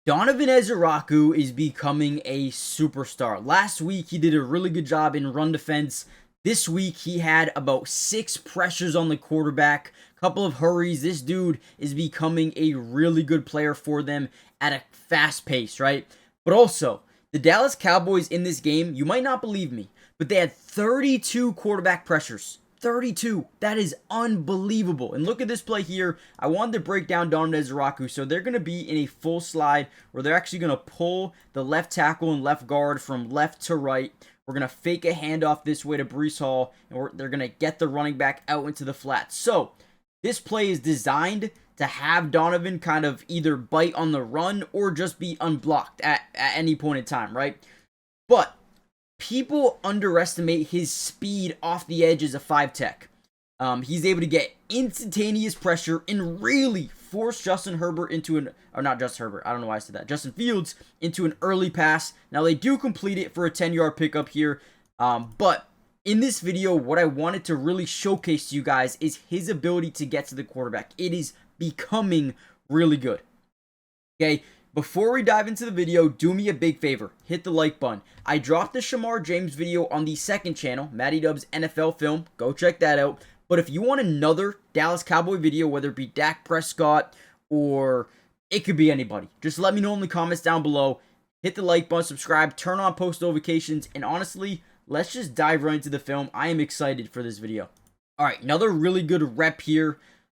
Donovan Ezeiruaku is becoming a superstar. Last week, he did a really good job in run defense. This week, he had about 6 pressures on the quarterback, couple of hurries. This dude is becoming a really good player for them at a fast pace, right? But also, the Dallas Cowboys in this game, you might not believe me, but they had 32 quarterback pressures. 32. That is unbelievable. And look at this play here. I wanted to break down Donovan Ezeiruaku. So they're going to be in a full slide where they're actually going to pull the left tackle and left guard from left to right. We're going to fake a handoff this way to Breece Hall, and they're going to get the running back out into the flat. So this play is designed to have Donovan kind of either bite on the run or just be unblocked at any point in time, right? But people underestimate his speed off the edge as a 5-tech. He's able to get instantaneous pressure and really force Justin Herbert into not Justin Herbert, I don't know why I said that, Justin Fields into an early pass. Now they do complete it for a 10-yard pickup here, but in this video, what I wanted to really showcase to you guys is his ability to get to the quarterback. It is becoming really good. Okay, before we dive into the video, do me a big favor. Hit the like button. I dropped the Shamar James video on the second channel, Matty Dub's NFL Film. Go check that out. But if you want another Dallas Cowboy video, whether it be Dak Prescott or it could be anybody, just let me know in the comments down below. Hit the like button, subscribe, turn on post notifications, and honestly, let's just dive right into the film. I am excited for this video. All right, another really good rep here.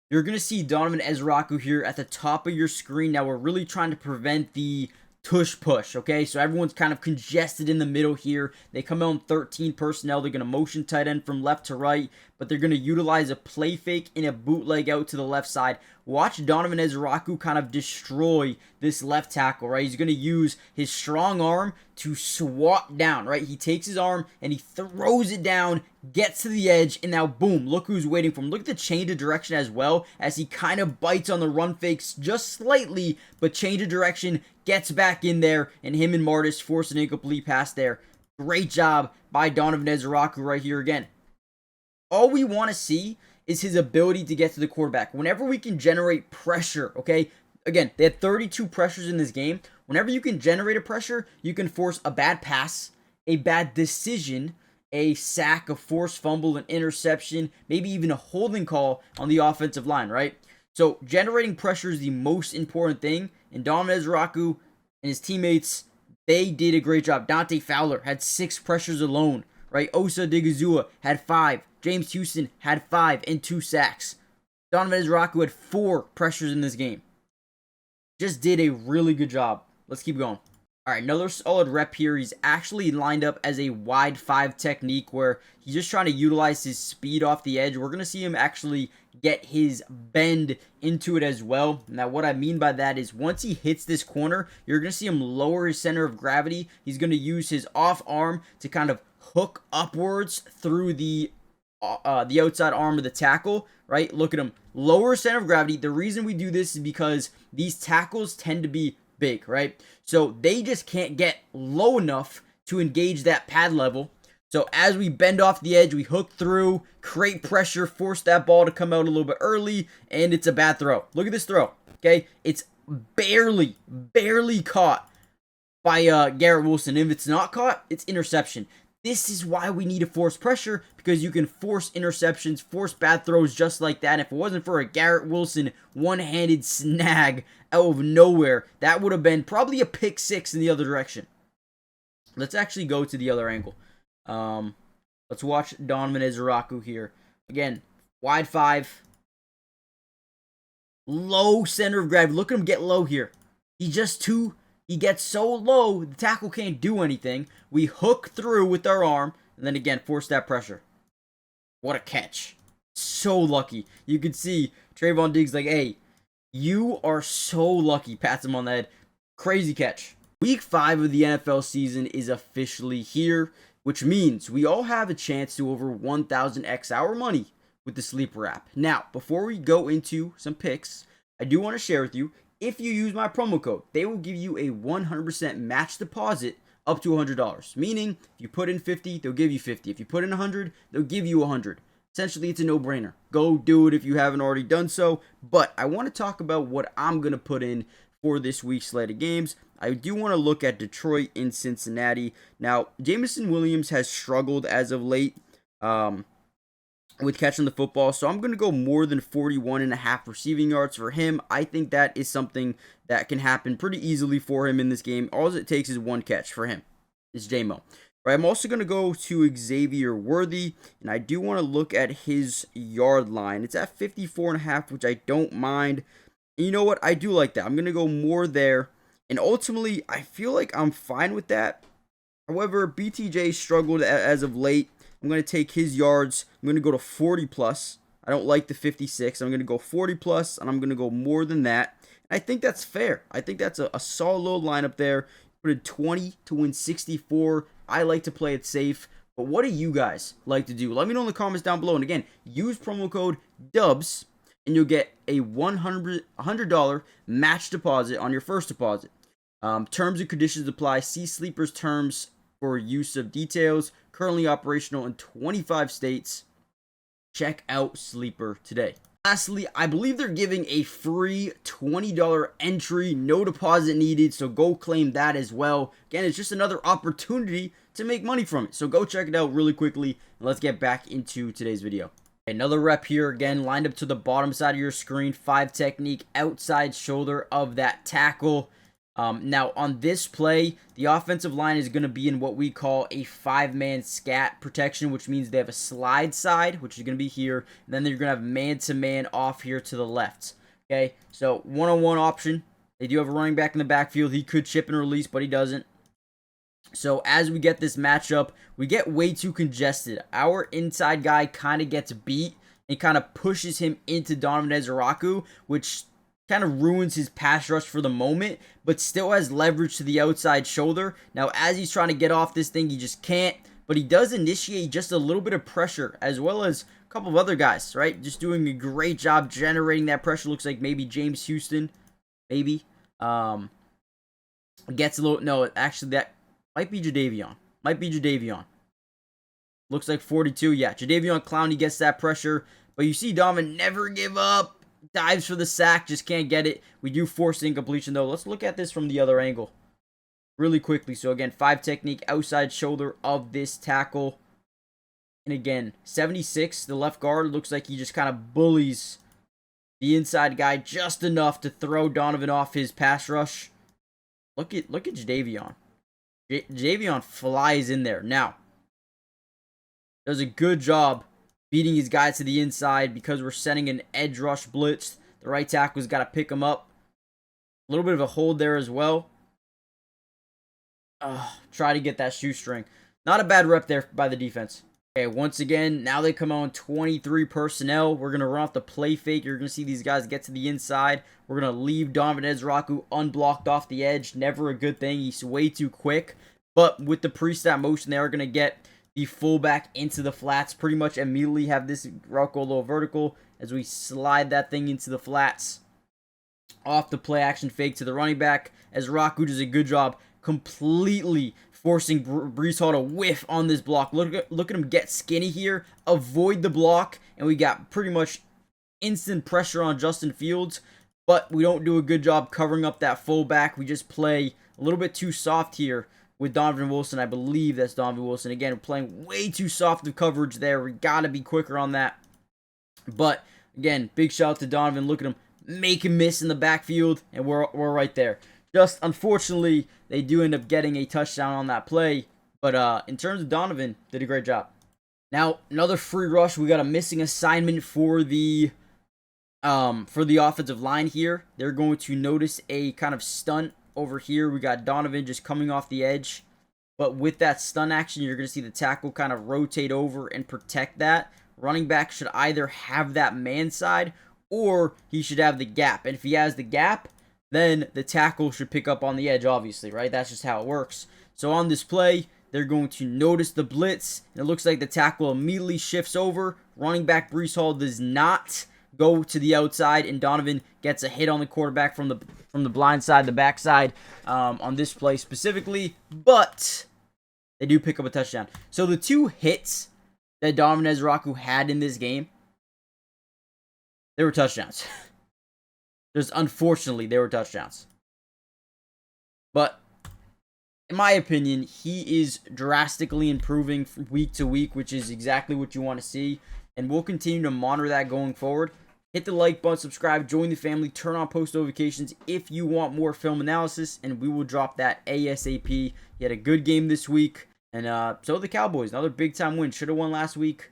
You're going to see Donovan Ezeiruaku here at the top of your screen. Now, we're really trying to prevent the tush push, okay? So everyone's kind of congested in the middle here. They come out in 13 personnel. They're going to motion tight end from left to right, but they're going to utilize a play fake and a bootleg out to the left side. Watch Donovan Ezeiruaku kind of destroy this left tackle, right? He's going to use his strong arm to swat down, right? He takes his arm and he throws it down, gets to the edge, and now boom, look who's waiting for him. Look at the change of direction as well as he kind of bites on the run fakes just slightly, but change of direction, gets back in there, and him and Martis force an incomplete pass there. Great job by Donovan Ezeiruaku right here again. All we want to see is his ability to get to the quarterback. Whenever we can generate pressure, okay? Again, they had 32 pressures in this game. Whenever you can generate a pressure, you can force a bad pass, a bad decision, a sack, a forced fumble, an interception, maybe even a holding call on the offensive line, right? So generating pressure is the most important thing, and Donovan Ezeiruaku and his teammates, they did a great job. Dante Fowler had 6 pressures alone, right? Osa Digizua had 5. James Houston had 5 and 2 sacks. Donovan Ezeiruaku had 4 pressures in this game. Just did a really good job. Let's keep going. All right, another solid rep here. He's actually lined up as a wide 5 technique where he's just trying to utilize his speed off the edge. We're going to see him actually get his bend into it as well. Now, what I mean by that is once he hits this corner, you're going to see him lower his center of gravity. He's going to use his off arm to kind of hook upwards through the outside arm of the tackle, right? Look at him. Lower center of gravity. The reason we do this is because these tackles tend to be big, right? So they just can't get low enough to engage that pad level. So as we bend off the edge, we hook through, create pressure, force that ball to come out a little bit early, and it's a bad throw. Look at this throw, okay? It's barely caught by Garrett Wilson. If it's not caught, it's interception. This is why we need to force pressure, because you can force interceptions, force bad throws just like that. And if it wasn't for a Garrett Wilson one-handed snag out of nowhere, that would have been probably a pick 6 in the other direction. Let's actually go to the other angle. Let's watch Donovan Ezeiruaku here. Again, wide 5. Low center of gravity. Look at him get low here. He gets so low, the tackle can't do anything. We hook through with our arm, and then again, force that pressure. What a catch. So lucky. You can see Trayvon Diggs like, hey, you are so lucky. Pats him on the head. Crazy catch. Week 5 of the NFL season is officially here, which means we all have a chance to over 1,000x our money with the Sleeper app. Now, before we go into some picks, I do want to share with you, if you use my promo code, they will give you a 100% match deposit up to $100. Meaning, if you put in 50, they'll give you 50. If you put in 100, they'll give you 100. Essentially, it's a no-brainer. Go do it if you haven't already done so. But I want to talk about what I'm going to put in for this week's slate of games. I do want to look at Detroit and Cincinnati. Now, Jameson Williams has struggled as of late with catching the football, so I'm going to go more than 41.5 receiving yards for him. I think that is something that can happen pretty easily for him in this game. All it takes is one catch for him. It's J-Mo. Right, I'm also going to go to Xavier Worthy, and I do want to look at his yard line. It's at 54.5, which I don't mind. And you know what? I do like that. I'm going to go more there, and ultimately, I feel like I'm fine with that. However, BTJ struggled as of late. I'm going to take his yards. I'm going to go to 40 plus. I don't like the 56. I'm going to go 40 plus, and I'm going to go more than that. I think that's fair. I think that's a solid little lineup there. Put a 20 to win 64. I like to play it safe. But what do you guys like to do? Let me know in the comments down below. And again, use promo code DUBS, and you'll get a $100 match deposit on your first deposit. Terms and conditions apply. See Sleeper's terms for use of details. Currently operational in 25 states. Check out Sleeper today. Lastly, I believe they're giving a free $20 entry, no deposit needed, so go claim that as well. Again, it's just another opportunity to make money from it, so go check it out really quickly, and let's get back into today's video. Another rep here, again, lined up to the bottom side of your screen, 5 technique, outside shoulder of that tackle. Now, on this play, the offensive line is going to be in what we call a 5-man scat protection, which means they have a slide side, which is going to be here, and then you're going to have man-to-man off here to the left. Okay, so one-on-one option. They do have a running back in the backfield. He could chip and release, but he doesn't. So as we get this matchup, we get way too congested. Our inside guy kind of gets beat and kind of pushes him into Donovan Ezeiruaku, which kind of ruins his pass rush for the moment, but still has leverage to the outside shoulder. Now, as he's trying to get off this thing, he just can't, but he does initiate just a little bit of pressure, as well as a couple of other guys, right? Just doing a great job generating that pressure. Looks like maybe James Houston, maybe, gets a little, no, actually, that might be Jadeveon. Looks like 42, yeah. Jadeveon Clowney gets that pressure, but you see Donovan never give up. Dives for the sack, just can't get it. We do force the incompletion, though. Let's look at this from the other angle really quickly. So, again, 5 technique, outside shoulder of this tackle. And, again, 76, the left guard, looks like he just kind of bullies the inside guy just enough to throw Donovan off his pass rush. Look at Jadeveon. Jadeveon flies in there. Now, does a good job beating his guys to the inside because we're sending an edge rush blitz. The right tackle's got to pick him up. A little bit of a hold there as well. Try to get that shoestring. Not a bad rep there by the defense. Okay, once again, now they come on 23 personnel. We're going to run off the play fake. You're going to see these guys get to the inside. We're going to leave Donovan Ezeiruaku unblocked off the edge. Never a good thing. He's way too quick. But with the pre-snap motion, they are going to get the fullback into the flats. Pretty much immediately have this route go a little vertical as we slide that thing into the flats. Off the play action fake to the running back. Ezeiruaku does a good job completely forcing Breece Hall to whiff on this block. Look at him get skinny here. Avoid the block. And we got pretty much instant pressure on Justin Fields. But we don't do a good job covering up that fullback. We just play a little bit too soft here with Donovan Wilson. I believe that's Donovan Wilson. Again, we're playing way too soft of coverage there. We got to be quicker on that. But, again, big shout out to Donovan. Look at him make him miss in the backfield, and we're right there. Just, unfortunately, they do end up getting a touchdown on that play. But in terms of Donovan, did a great job. Now, another free rush. We got a missing assignment for the offensive line here. They're going to notice a kind of stunt over here. We got Donovan just coming off the edge. But with that stun action, you're going to see the tackle kind of rotate over and protect that. Running back should either have that man side or he should have the gap. And if he has the gap, then the tackle should pick up on the edge, obviously, right? That's just how it works. So on this play, they're going to notice the blitz. And it looks like the tackle immediately shifts over. Running back Breece Hall does not go to the outside, and Donovan gets a hit on the quarterback from the blind side, the backside, on this play specifically, but they do pick up a touchdown. So the 2 hits that Donovan Ezeiruaku had in this game, they were touchdowns. Just unfortunately, they were touchdowns. But in my opinion, he is drastically improving from week to week, which is exactly what you want to see. And we'll continue to monitor that going forward. Hit the like button, subscribe, join the family, turn on post notifications if you want more film analysis, and we will drop that ASAP. He had a good game this week, and so the Cowboys. Another big-time win. Should have won last week.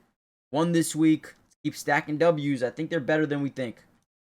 Won this week. Keep stacking W's. I think they're better than we think.